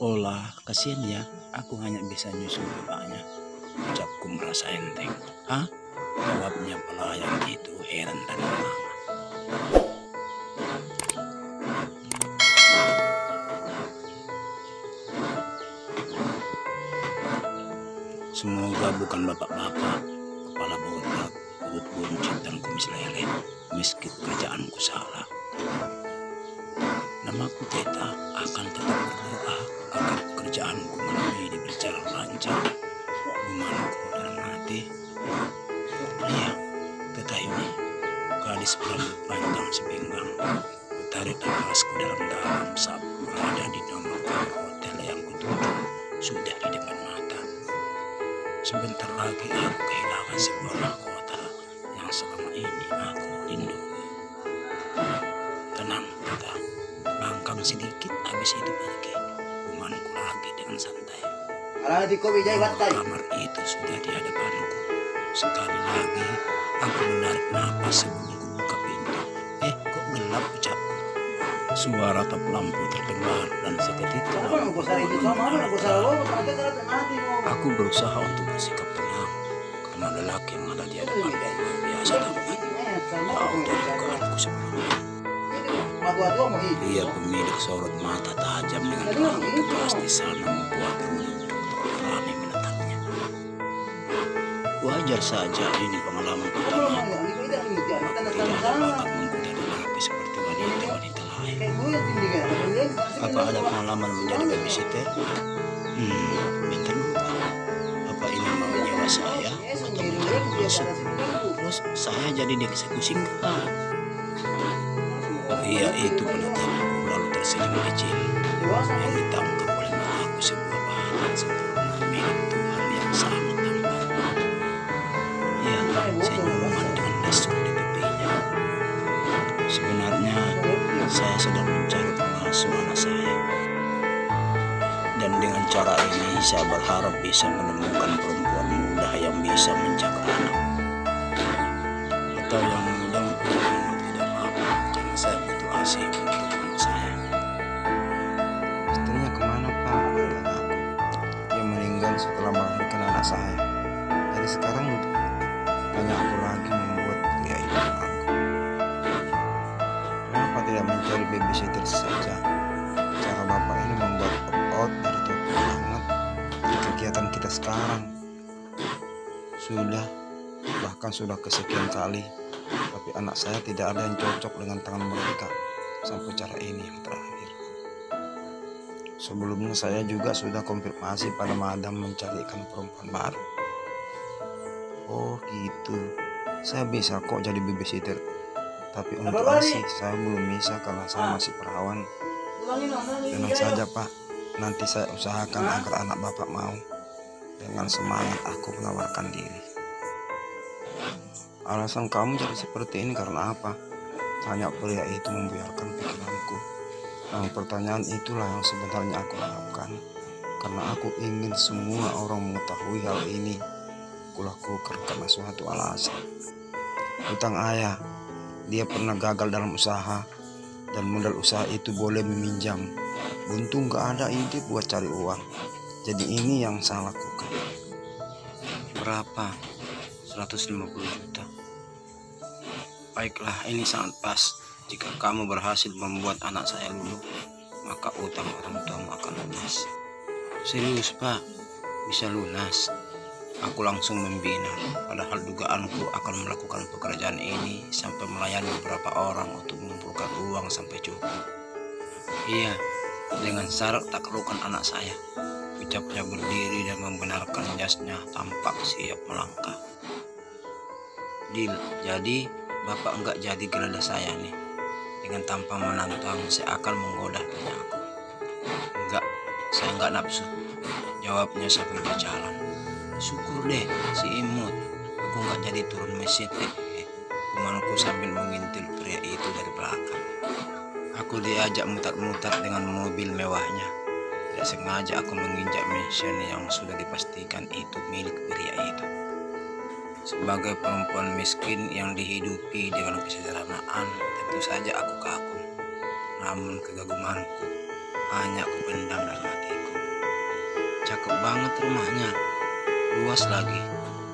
Olah, kasihan ya, aku hanya bisa nyusul bapaknya. Ucapku merasa enteng. Hah? Jawabnya pelayan itu heran dan mengangguk. Semoga bukan bapak-bapak, kepala botak, perut buncit dan kumis lele, meski kerjaanku salah. Namaku Teta akan tetap berdoa agar pekerjaanku malam ini berjalan lancar. Gumanku dalam hati. Iya, Teta ini gadis berambut panjang sepinggang. Kutarik nafasku dalam-dalam saat berada di nomor hotel yang kutuju sudah di depan mata. Sebentar lagi aku kehilangan sebuah mahkota yang selama ini aku lindungi. Tenang, Teta. Bangkang sedikit, habis itu pergi. Gumanku lagi dengan santai. Kamar itu sudah di hadapanku. Sekali lagi aku menarik napas sebelum kubuka pintu. Kok gelap, Ucap? Suara tap lampu terdengar dan seketika aku berusaha untuk bersikap tenang karena lelaki yang ada di hadapanku luar biasa tampan. Jauh dari dugaanku sebelumnya. Dia pemilik sorot mata tajam dengan terlalu tegas di sana membuat bulu berani menatapnya. Wajar saja ini pengalaman pertama. Tidak ada bakat menggoda lelaki seperti wanita-wanita lain. Apa ada pengalaman menjadi babysitter? Bentar lupa. Apa ini mau menyewa saya atau mencari masuk? Terus saya jadi dieksekusi enggak? Oh iya, itu penetapanku lalu tersenyum kecil yang ditangkap oleh mataku sebuah bahan sempurna milik Tuhan yang sangat tampan. Ya, senyuman dengan lesung di pipinya. Sebenarnya saya sedang mencari pengasuh anak saya. Dan dengan cara ini saya berharap bisa menemukan perempuan muda yang bisa menjaga anak. Atau yang tidak apa, karena saya butuh ASI untuk anak saya. Istrinya kemana, Pak? Tanya aku. Dia meninggal setelah melahirkan anak saya. Jadi sekarang tanya aku lagi membuat pria itu aku. Kenapa tidak mencari babysitter saja? Cara bapak ini membuat out dari topik hangat di kegiatan kita sekarang. Bahkan sudah kesekian kali, tapi anak saya tidak ada yang cocok dengan tangan mereka sampai cara ini yang terakhir. Sebelumnya saya juga sudah konfirmasi pada madam mencarikan perempuan baru. Oh gitu, saya bisa kok jadi babysitter. Tapi untuk ASI saya belum bisa karena saya masih perawan. Tenang saja, Pak, nanti saya usahakan agar anak bapak mau. Dengan semangat aku menawarkan diri. Alasan kamu jadi seperti ini karena apa? Tanya pria itu membuyarkan pikiranku. Nah, pertanyaan itulah yang sebenarnya aku harapkan. Karena aku ingin semua orang mengetahui hal ini. Kulakukan karena suatu alasan. Utang ayah, dia pernah gagal dalam usaha. Dan modal usaha itu boleh meminjam. Buntung gak ada ide buat cari uang. Jadi ini yang saya lakukan. Berapa? 150 juta. Baiklah, ini sangat pas. Jika kamu berhasil membuat anak saya luluh, maka utang orang tuamu akan lunas. Serius, Pak? Bisa lunas? Aku langsung membina, padahal dugaanku akan melakukan pekerjaan ini sampai melayani beberapa orang untuk mengumpulkan uang sampai cukup. Iya, dengan syarat taklukkan anak saya. Ucapnya berdiri dan membenarkan jasnya tampak siap melangkah. Deal, jadi bapak enggak jadi geledah saya nih. Dengan tanpa menantang, saya akan menggoda tanya aku. Enggak, saya enggak nafsu. Jawabnya sambil berjalan. Syukur deh si imut, aku enggak jadi turun mesin. Gumanku sambil mengintil pria itu dari belakang. Aku diajak mutat-mutat dengan mobil mewahnya. Tidak sengaja aku menginjak mesin yang sudah dipastikan itu milik pria itu. Sebagai perempuan miskin yang dihidupi dengan kesederhanaan, tentu saja aku kagum. Namun kegagumanku banyak kupendam dalam hatiku. Cakep banget rumahnya, luas lagi.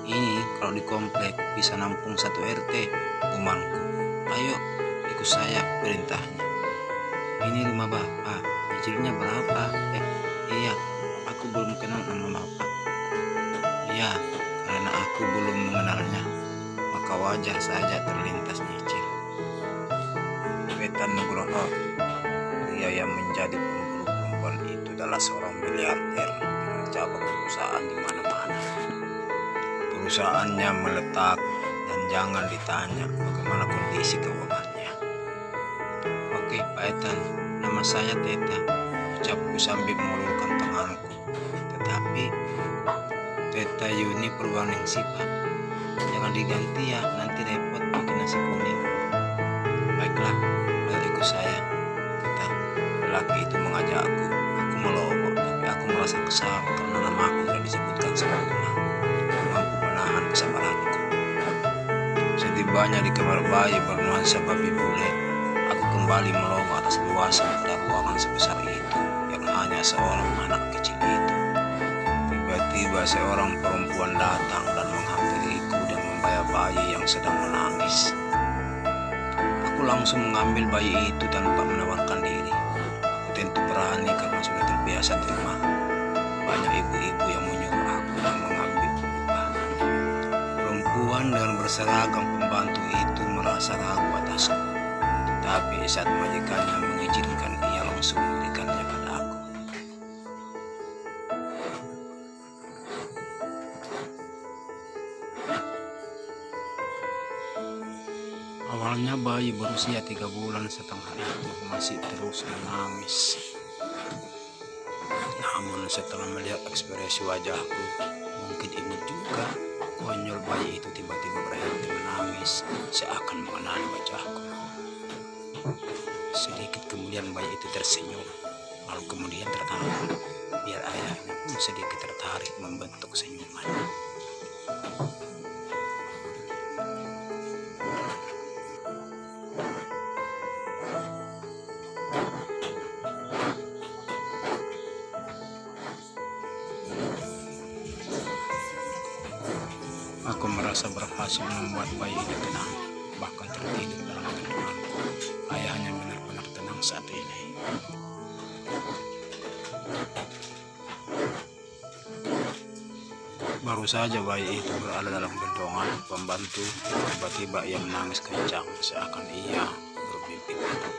Ini kalau di komplek bisa nampung 1 RT, gumanku. Ayo, ikut saya, perintahnya. Ini rumah bapak, nyicilnya berapa? Iya, aku belum kenal nama bapak. Iya, karena aku belum mengenalnya, maka wajar saja terlintas nyicil. Wetan Nugroho, pria yang menjadi pemburu perempuan itu adalah seorang miliarder dengan cabang perusahaan di mana-mana. Perusahaannya meletak dan jangan ditanya bagaimana kondisi keuangannya. Oke, Pak Etan, nama saya Teta, ucapku sambil mengulurkan tanganku. Tetapi Teta Yuni Purwaningsi, Pak. Jangan diganti ya, nanti repot pakai nasi kuning. Baiklah, ayo ikut saya. Teta, lelaki itu mengajakku. Aku melongo, tapi aku merasa kesal karena nama aku tidak disebutkan sempurna. Mampu menahan kesabaranku. Setibanya di kamar bayi bernuansa babi bule, aku kembali melongo atas luasan pada ruangan sebesar itu yang hanya seorang anak kecil itu. Tiba-tiba seorang perempuan datang dan menghampiriku dan membawa bayi yang sedang menangis. Aku langsung mengambil bayi itu tanpa menawarkan diri. Aku tentu berani karena sudah terbiasa terima banyak ibu-ibu yang menyuruh aku dan mengambil upah. Perempuan dengan berseragam pembantu itu merasa ragu atasku, tetapi saat majikannya mengizinkan, ia langsung memberikannya pada aku. Awalnya bayi berusia 3,5 bulan itu masih terus menangis. Namun setelah melihat ekspresi wajahku, mungkin imut juga. Konyol, bayi itu tiba-tiba berhenti menangis seakan mengenali wajahku. Sedikit kemudian bayi itu tersenyum, lalu kemudian tertawa. Biar ayahnya pun sedikit tertarik membentuk senyuman. Aku merasa berhasil membuat bayi itu tenang, bahkan tertidur dalam kandunganku. Ayahnya benar-benar tenang saat ini. Baru saja bayi itu berada dalam gendongan pembantu, tiba-tiba ia menangis kencang seakan ia bermimpi buruk.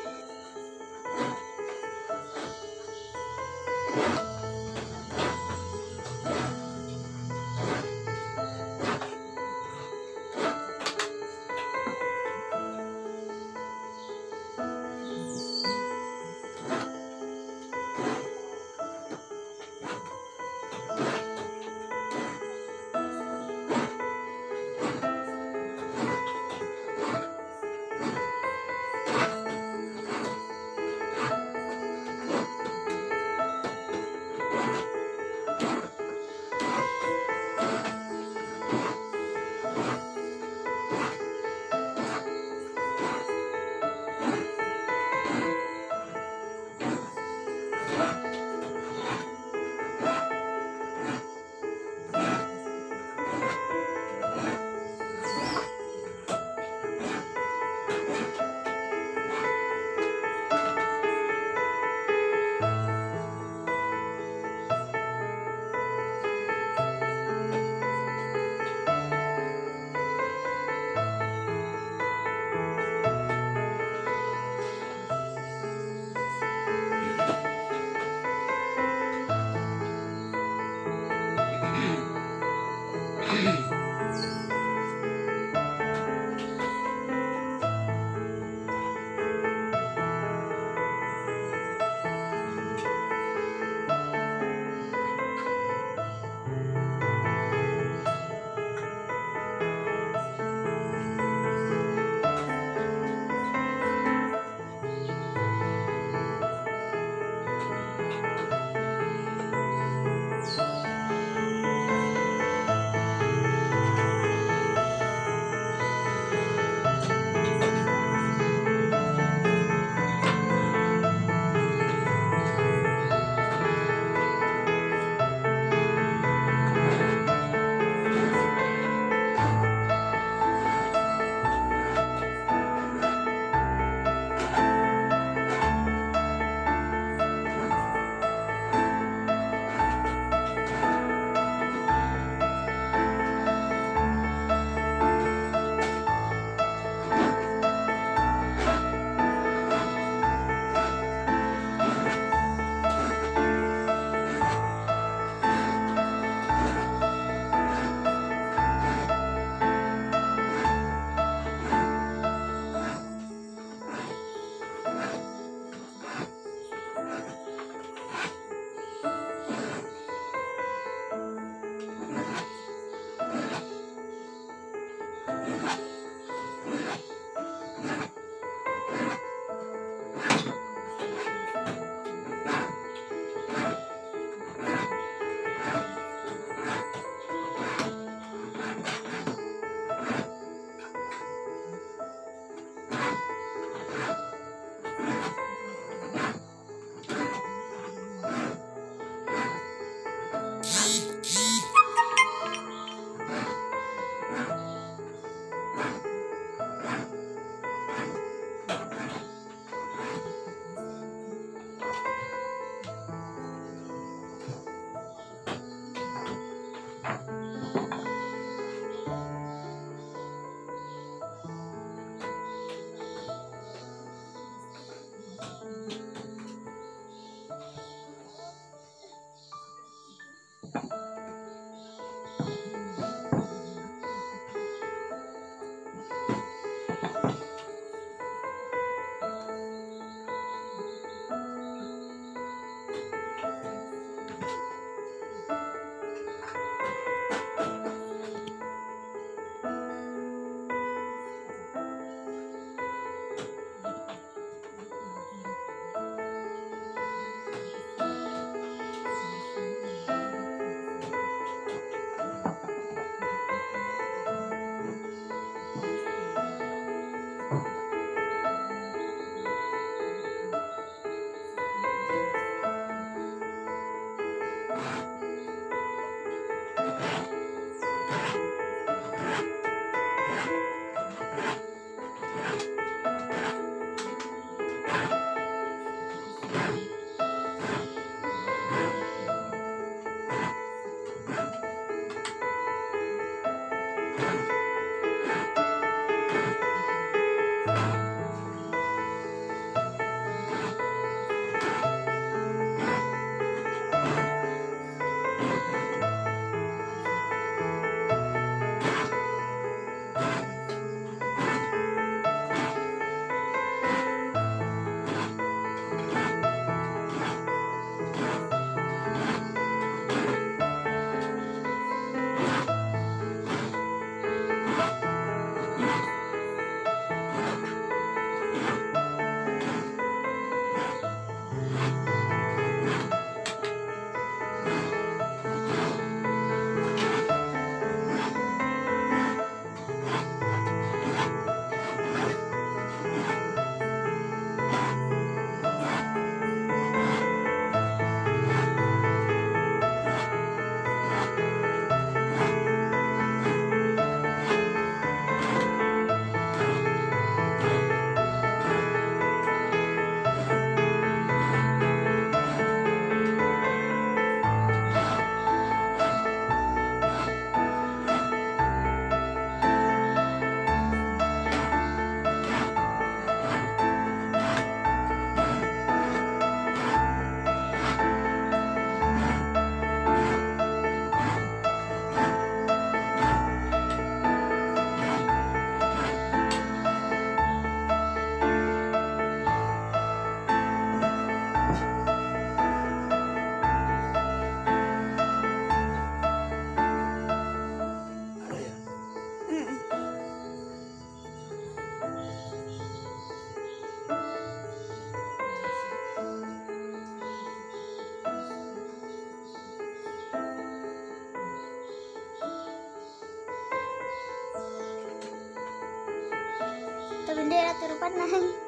bendera turun panang.